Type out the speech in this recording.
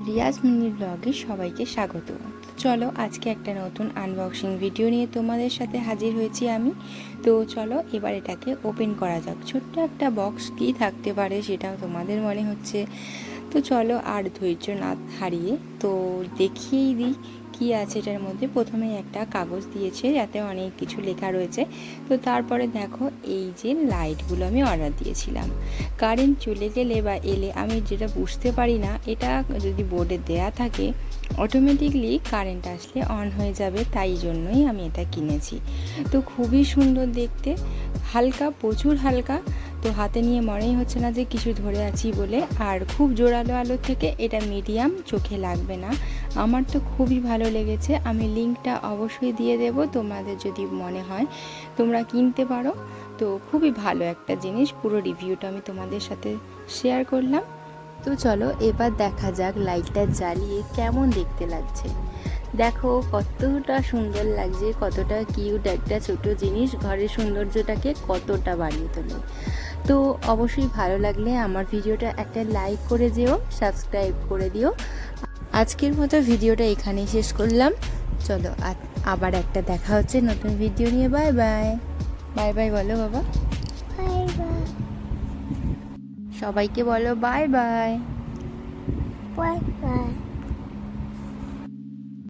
Riaz mini ব্লগে সবাইকে স্বাগত। চলো আজকে একটা নতুন আনবক্সিং ভিডিও নিয়ে তোমাদের সাথে হাজির হয়েছি আমি। তো চলো এবার এটাকে ওপেন করা যাক। ছোট্ট একটা বক্স কী থাকতে পারে সেটাও তোমাদের মনে হচ্ছে। তো চলো আর ধৈর্য না হারিয়ে তো দেখিয়েই দিই কী আছে এটার মধ্যে। প্রথমেই একটা কাগজ দিয়েছে যাতে অনেক কিছু লেখা রয়েছে। তো তারপরে দেখো এই যে লাইটগুলো আমি অর্ডার দিয়েছিলাম। কারেন্ট চলে গেলে বা এলে আমি যেটা বুঝতে পারি না, এটা যদি বোর্ডে দেয়া থাকে অটোমেটিকলি কারেন্ট আসলে অন হয়ে যাবে, তাই জন্যই আমি এটা কিনেছি। তো খুবই সুন্দর দেখতে, হালকা, প্রচুর হালকা। তো হাতে নিয়ে মনেই হচ্ছে না যে কিছু ধরে আছি বলে। আর খুব জোরালো আলোর থেকে এটা মিডিয়াম, চোখে লাগবে না। আমার তো খুবই ভালো লেগেছে। আমি লিঙ্কটা অবশ্যই দিয়ে দেব, তোমাদের যদি মনে হয় তোমরা কিনতে পারো। তো খুবই ভালো একটা জিনিস, পুরো রিভিউটা আমি তোমাদের সাথে শেয়ার করলাম। তো চলো এবার দেখা যাক লাইটটা জ্বালিয়ে কেমন দেখতে লাগছে। দেখো কতটা সুন্দর লাগছে, কতটা কিউট একটা ছোট জিনিস ঘরের সৌন্দর্যটাকে কতটা বাড়িয়ে তোলে। তো অবশ্যই ভালো লাগলে আমার ভিডিওটা একটা লাইক করে দিও, সাবস্ক্রাইব করে দিও। আজকের মতো ভিডিওটা এখানেই শেষ করলাম। চলো আবার একটা দেখা হচ্ছে নতুন ভিডিও নিয়ে। Bye bye. বাই বাই বলো বাবা। Bye bye. সবাইকে বলো বাই বাই। Bye bye.